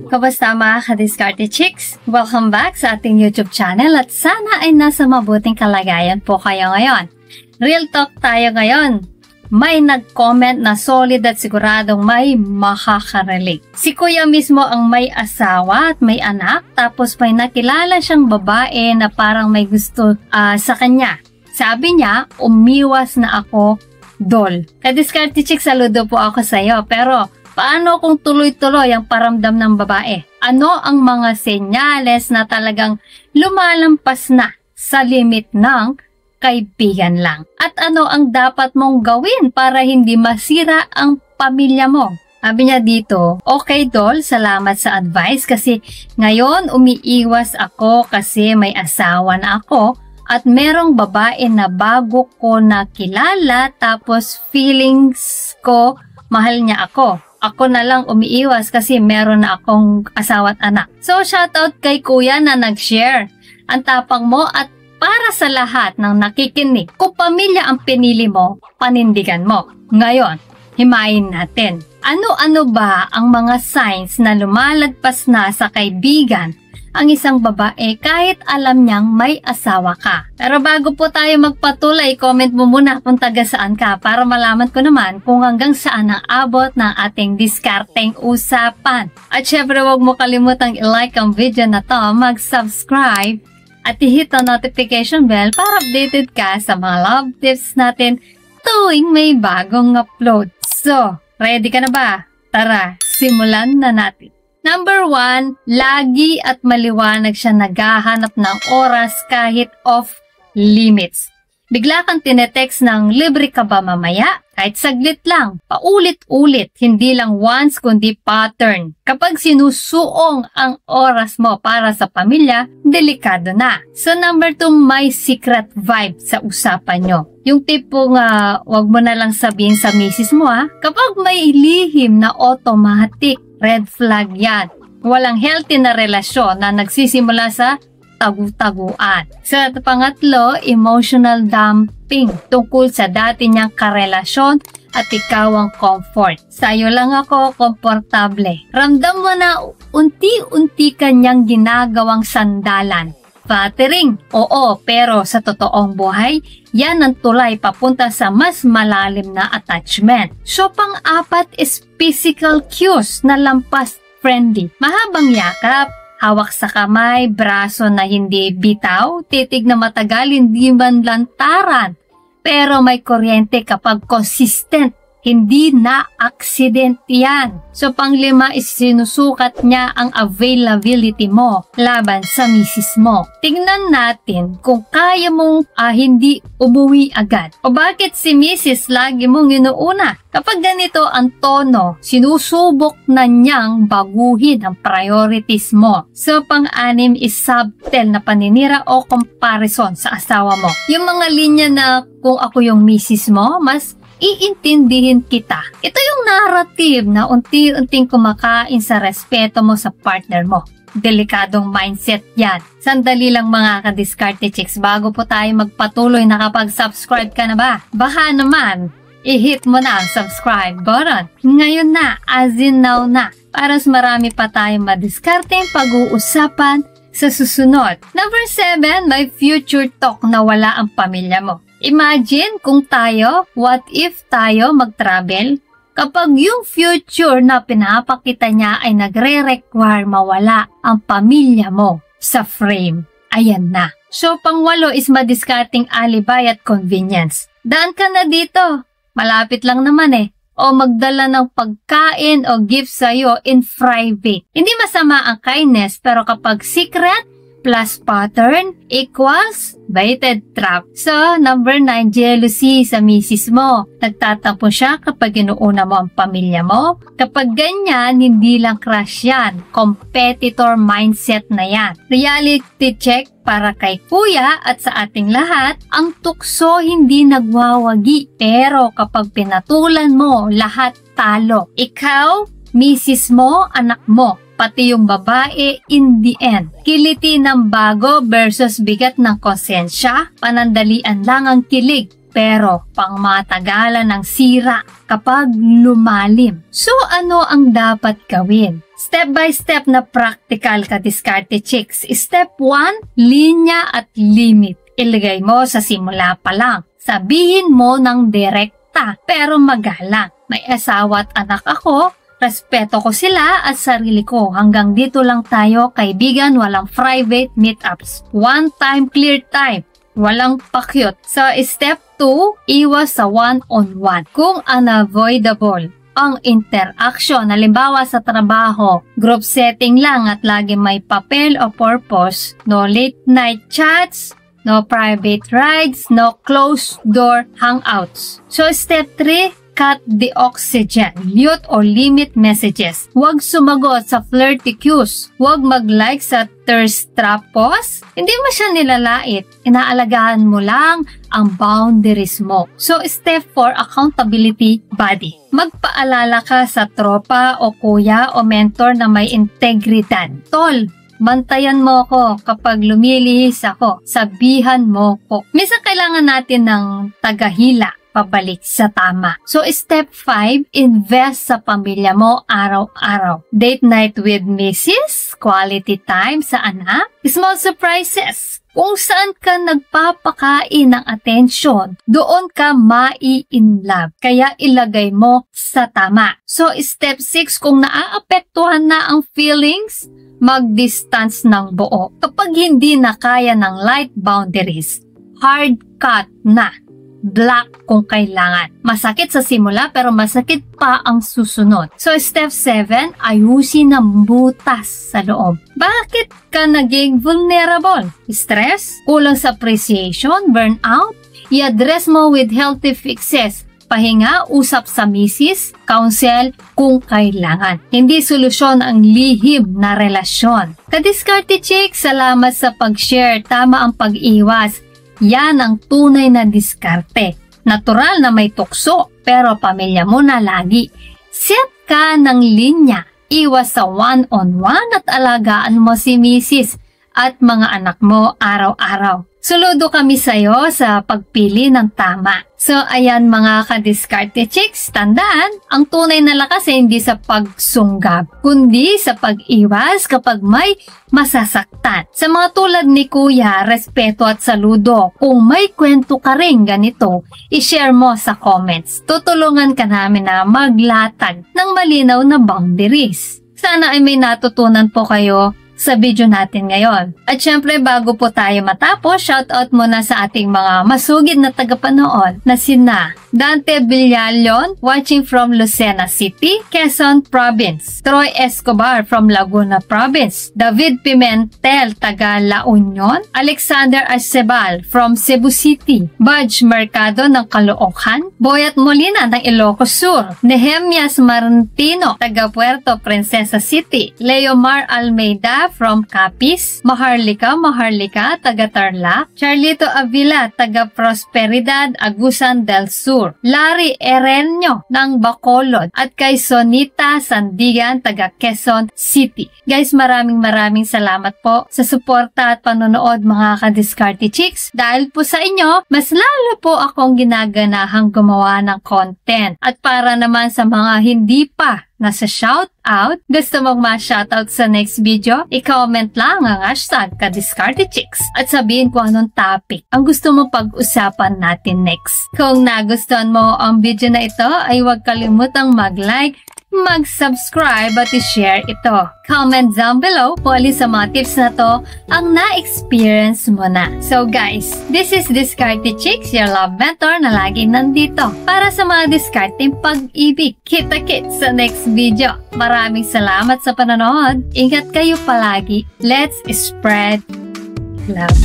Kamusta mga ka-Diskarte Chicks? Welcome back sa ating YouTube channel at sana ay nasa mabuting kalagayan po kayo ngayon. Real talk tayo ngayon. May nag-comment na solid at siguradong may makaka-relate. Si Kuya mismo ang may asawa at may anak, tapos may nakilala siyang babae na parang may gusto sa kanya. Sabi niya, umiwas na ako, Dol. Ka-Diskarte Chicks, saludo po ako sa iyo, pero paano kung tuloy-tuloy ang paramdam ng babae? Ano ang mga senyales na talagang lumalampas na sa limit ng kaibigan lang? At ano ang dapat mong gawin para hindi masira ang pamilya mo? Sabi niya dito, okay Dol, salamat sa advice kasi ngayon umiiwas ako kasi may asawa na ako at merong babae na bago ko nakilala tapos feelings ko mahal niya ako. Ako na lang umiiwas kasi meron na akong asawa at anak. So, shoutout kay Kuya na nag-share. Ang tapang mo at para sa lahat ng nakikinig, kung pamilya ang pinili mo, panindigan mo. Ngayon, himayin natin. Ano-ano ba ang mga signs na lumalagpas na sa kaibigan ang isang babae kahit alam niyang may asawa ka? Pero bago po tayo magpatuloy, comment mo muna kung taga saan ka para malaman ko naman kung hanggang saan ang abot ng ating diskarteng usapan. At syempre huwag mo kalimutang i-like ang video na to, mag-subscribe at i-hit ang notification bell para updated ka sa mga love tips natin tuwing may bagong upload. So, ready ka na ba? Tara, simulan na natin. Number 1, lagi at maliwanag siya naghahanap ng oras kahit off limits. Bigla kang tinetext ng libre ka ba mamaya? Kahit saglit lang, paulit-ulit, hindi lang once kundi pattern. Kapag sinusuong ang oras mo para sa pamilya, delikado na. So number 2, may secret vibe sa usapan nyo. Yung tipong wag mo na lang sabihin sa misis mo kapag may lihim na automatic, red flag yan. Walang healthy na relasyon na nagsisimula sa tagu-taguan. Sa pangatlo, emotional dumping tungkol sa dati niyang karelasyon at ikaw ang comfort. Sa'yo lang ako, komportable. Ramdam mo na unti-unti kanyang ginagawang sandalan. Flattering, oo, pero sa totoong buhay, yan ang tulay papunta sa mas malalim na attachment. So, pang-apat is physical cues na lampas friendly. Mahabang yakap, hawak sa kamay, braso na hindi bitaw, titig na matagal, hindi man lantaran. Pero may kuryente kapag consistent, hindi na accident yan. So pang-5 is sinusukat niya ang availability mo laban sa misis mo. Tingnan natin kung kaya mong hindi umuwi agad. O bakit si misis lagi mong inuuna? Kapag ganito ang tono, sinusubok na niyang baguhin ang priorities mo. So pang-6 is subtle na paninira o comparison sa asawa mo. Yung mga linya na kung ako yung misis mo, mas iintindihin kita. Ito yung narrative na unti-unting kumakain sa respeto mo sa partner mo. Delikadong mindset yan. Sandali lang mga ka-Diskarte Chicks, bago po tayo magpatuloy, nakapag-subscribe ka na ba? Baka naman, i-hit mo na ang subscribe button. Ngayon na, as in now na, para mas marami pa tayong madiskarteng pag-uusapan sa susunod. Number 7, may future talk na wala ang pamilya mo. Imagine kung tayo, what if tayo mag-travel? Kapag yung future na pinapakita niya ay nagre-require mawala ang pamilya mo sa frame. Ayan na. So, pang-8 is madiskarting alibay at convenience. Daan ka na dito. Malapit lang naman O magdala ng pagkain o gift sa'yo in private. Hindi masama ang kindness, pero kapag secret plus pattern equals baited trap. So, number 9, jealousy sa misis mo. Nagtatampo siya kapag inuuna mo ang pamilya mo. Kapag ganyan, hindi lang crush yan. Competitor mindset na yan. Reality check para kay Kuya at sa ating lahat, ang tukso hindi nagwawagi. Pero kapag pinatulan mo, lahat talo. Ikaw, misis mo, anak mo, pati yung babae in the end. Kiliti ng bago versus bigat ng konsensya, panandalian lang ang kilig. pero pangmatagalan ng sira kapag lumalim. So ano ang dapat gawin? Step by step na practical ka diskarte chicks. Step 1, linya at limit. Ilagay mo sa simula pa lang. Sabihin mo ng direkta pero magalang. May asawa at anak ako, respeto ko sila at sarili ko. Hanggang dito lang tayo, kaibigan, walang private meetups. One time, clear time. Walang pakyut. So, step 2, iwas sa one-on-one. Kung unavoidable ang interaction, halimbawa sa trabaho, group setting lang at lagi may papel o purpose, no late night chats, no private rides, no closed door hangouts. So, step 3, cut the oxygen. Mute or limit messages. Huwag sumagot sa flirty cues. Huwag mag-like sa thirst trap post. Hindi mo siya nilalait. Inaalagaan mo lang ang boundaries mo. So, step 4, accountability buddy. Magpaalala ka sa tropa o kuya o mentor na may integridad. Tol, bantayan mo ko kapag lumilihis ako. Sabihan mo ko. Minsan kailangan natin ng tagahila pabalik sa tama. So, step 5, invest sa pamilya mo araw-araw. Date night with Mrs., quality time sa anak, small surprises. Kung saan ka nagpapakain ng atensyon, doon ka mai-inlove. Kaya ilagay mo sa tama. So, step 6, kung naaapektuhan na ang feelings, mag-distance ng buo. Kapag hindi na kaya ng light boundaries, hard cut na. Black kung kailangan. Masakit sa simula pero masakit pa ang susunod. So, step 7, ayusin ang butas sa loob. Bakit ka naging vulnerable? Stress? Kulang sa appreciation? Burnout? I-address mo with healthy fixes. Pahinga, usap sa misis, counsel kung kailangan. Hindi solusyon ang lihim na relasyon. Kadiskarte chick, salamat sa pag-share. Tama ang pag-iwas. Yan ang tunay na diskarte. Natural na may tukso, pero pamilya mo na lagi. Set ka ng linya. Iwas sa one-on-one at alagaan mo si misis at mga anak mo araw-araw. Saludo kami sa'yo sa pagpili ng tama. So, ayan mga kadiskarte chicks, tandaan, ang tunay na lakas ay hindi sa pagsunggab, kundi sa pag-iwas kapag may masasaktan. Sa mga tulad ni Kuya, respeto at saludo. Kung may kwento ka rin ganito, i-share mo sa comments. Tutulungan ka namin na maglatag ng malinaw na boundaries. Sana ay may natutunan po kayo sa video natin ngayon. At syempre, bago po tayo matapos, shoutout muna sa ating mga masugid na tagapanood na sina Dante Villalion, watching from Lucena City, Quezon Province. Troy Escobar from Laguna Province. David Pimentel, taga La Union. Alexander Arcebal from Cebu City. Budge Mercado ng Caloocan. Boyat Molina ng Ilocos Sur. Nehemias Marantino, taga Puerto Princesa City. Leomar Almeida from Capiz. Maharlika, taga Tarlac. Charlito Avila, taga Prosperidad, Agusan del Sur. Larry Erenyo ng Bacolod at kay Sonita Sandigan, taga Quezon City. Guys, maraming salamat po sa suporta at panonood mga kadiskarte chicks. Dahil po sa inyo, mas lalo po akong ginaganahang gumawa ng content. At para naman sa mga hindi pa nasa shoutout, gusto mong ma-shoutout sa next video, i-comment lang ang hashtag #KadiskarteChicks at sabihin kung anong topic ang gusto mong pag-usapan natin next. Kung nagustuhan mo ang video na ito, ay huwag kalimutang mag-like, mag-subscribe at i-share ito. Comment down below kung alin sa mga tips na to ang na-experience mo na. So guys, this is Diskarte Chicks, your love mentor na laging nandito para sa mga diskarteng pag-ibig. Kita-kits sa next video. Maraming salamat sa panonood. Ingat kayo palagi. Let's spread love.